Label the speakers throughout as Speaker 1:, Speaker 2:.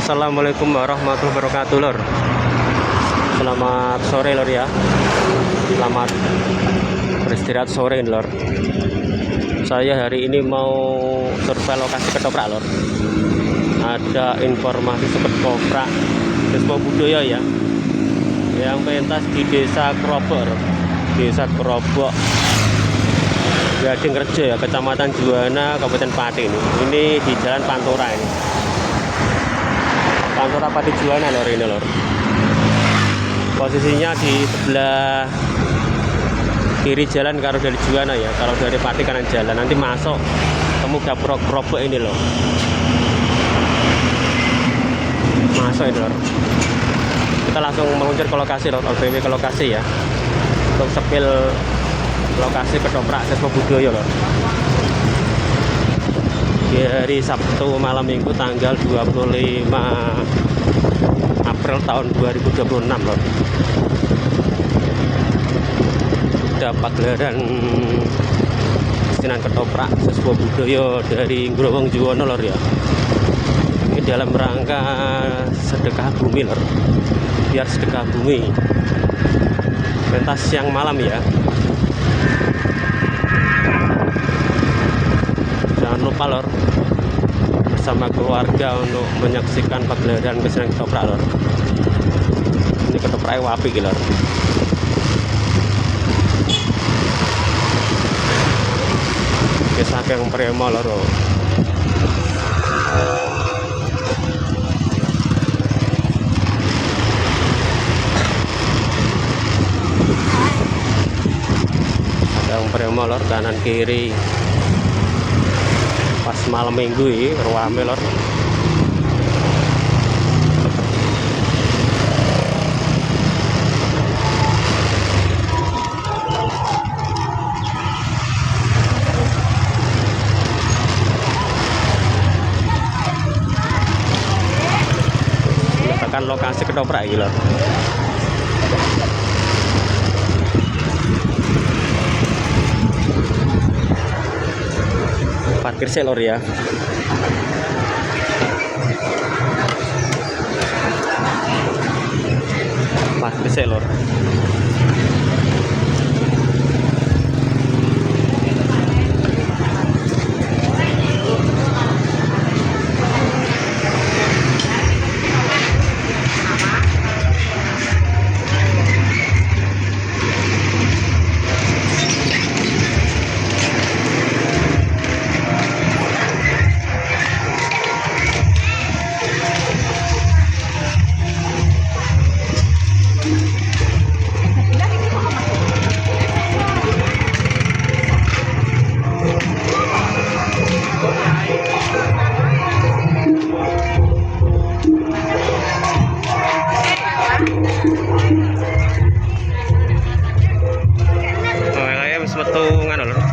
Speaker 1: Assalamualaikum warahmatullahi wabarakatuh, lor. Selamat sore, lor, ya. Selamat beristirahat sore, lor. Saya hari ini mau survei lokasi ketoprak, lor. Ada informasi ketoprak Despo Budaya, ya, yang pentas di Desa Krobok, Desa Krobok, Gadingrejo, ya, Kecamatan Juwana, Kabupaten Pati ini. Ini di Jalan Pantura ini. Pantura Pati Juwana, lor, ini, lor. Posisinya di sebelah kiri jalan kalau dari Juwana, ya. Kalau dari Pati kanan jalan, nanti masuk temu Gaprok Krobok ini, lor. Masuk ini, lor. Kita langsung meluncur ke lokasi, lor. OTW ke lokasi, ya, untuk sepil lokasi ketoprak Despo Budaya, lor. Di hari Sabtu malam Minggu tanggal 25 April tahun 2026, lor. Ada pagelaran kesenian ketoprak Despo Budaya dari Growong Juwono, lor, ya. Ini dalam rangka sedekah bumi, lor. Biar sedekah bumi. Pentas siang malam, ya. Jangan lupa, lor, bersama keluarga untuk menyaksikan pagelaran kesenian ketoprak, lor. Ini ketoprak wapi, lor. Kisah yang prema, lor. Yang prema, lor, kanan kiri. Pas malam minggu ini ruame, lor. Letakkan lokasi ketoprak ini, lor. Parkir sih, lor, ya. Parkir sih, lor.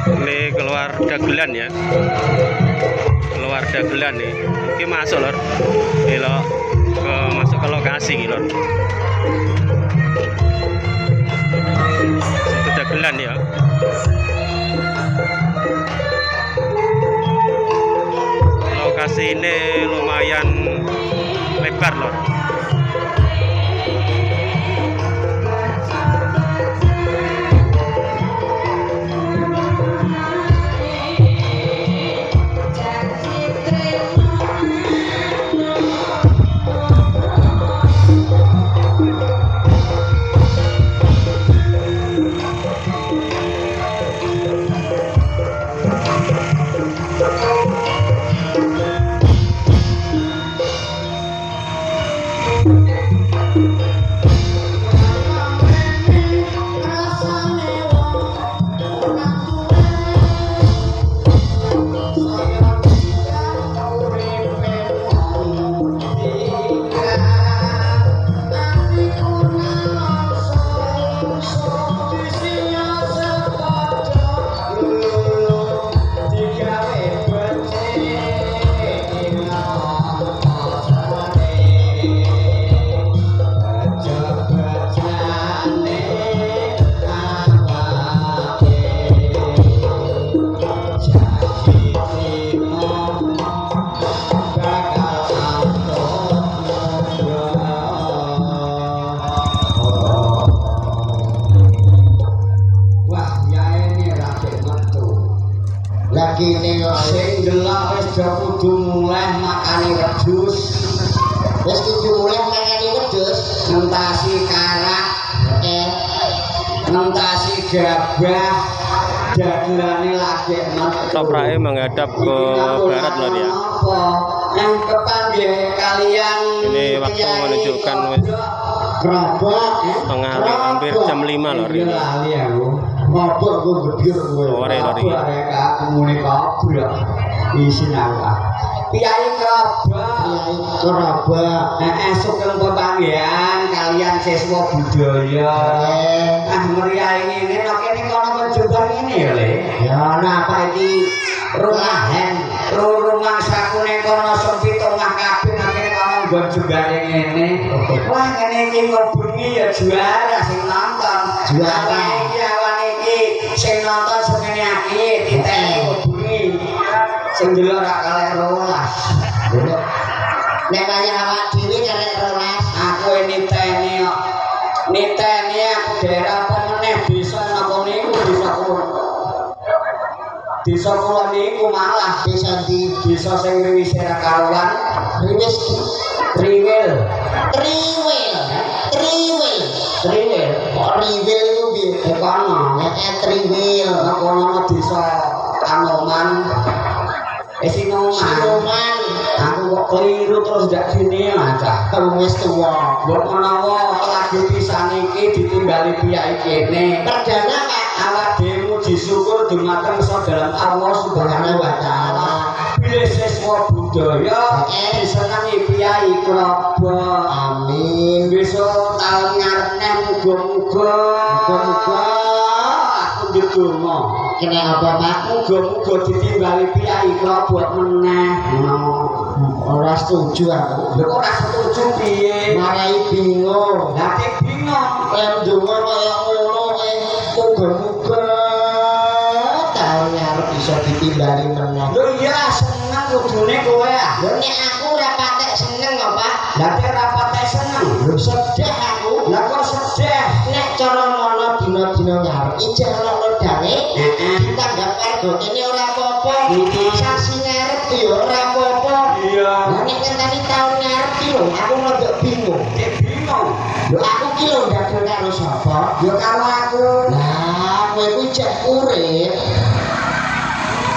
Speaker 1: Ini keluar dagelan, ya. Keluar dagelan nih. Ini masuk, lor. Ini, lor, masuk ke lokasi ini, lor. Itu dagelan, ya. Lokasi ini lumayan lebar, lor.
Speaker 2: kene kok sing delok wis do kudu mulih makane wedhus. Wis kudu mulih makane wedhus, ngentasi karak, ngentasi gabah, dagelane lagi
Speaker 1: Toprake menghadap ke barat lor ya.
Speaker 2: Yang kepanggih kalian
Speaker 1: Ini waktu menunjukkan wis setengah hampir jam 5 lor ini.
Speaker 2: Ngobok gue bedir gue.
Speaker 1: Sore lor ini.
Speaker 2: Aku muni kabrak isin aku. Piyai keraba. Sugeng pepanggihan kalian siswa budaya. Meriah ngene nek kene kono menjoban ngene ya, Le. Ya napa iki rumah saku ning kono sempit omah kabeh nek kene kono nggon jembare ngene. Wah ngene iki ngobengi ya juara sing nonton. Juara iki awan iki sing nonton semene iki diteni ngobengi. Sing delok ra kalih 12. Nek kaya awak dhewe karek 12, aku niteni kok. Niteni aku daerah apa meneh desa napa niku desa kula. Desa kula niku malah desa di desa sing riwis ra karuan. Riwis Triwil. Kok Riwil iku piye? Kono, Triwil. Kono desa Anoman. Sinoman. Aku kok keliru terus ndak gini aja. Wis tuwa. Mbok menawa lagi pisan iki ditimbali piyai kene. Perdana Pak, awak dhewe disyukur dumateng dalam Allah Subhanahu wa taala. Pilih siswa budaya disenengi piyai keraba. Amin. Besok tahun ngarep muga-muga aku ndedonga. Kene apa Pak? Muga-muga ditimbali piyai keraba meneh. Ora setuju aku. Lho ora setuju piye? Marai bingung. Dadi bingung. Kaya ndonga kaya ngono kae muga-muga taun arep bisa ditimbali meneh. Lho iya seneng kudune kowe ah. Lho nek aku ora patek seneng kok Pak. Dadi ora patek seneng. Lho sedih aku. Lah kok sedih? Nek cara ngono dina-dina ngarep ijalokno dawe. Ditanggap kargo kene ora apa-apa. Sasi ngarep ya ora apa-apa. Iya. Lah nek ngenteni taun ngarep ki lho aku rada bingung. Bingung. Lho aku ki lho ndadul karo sapa? Ya karo aku. Lah kowe kuwi cek urip.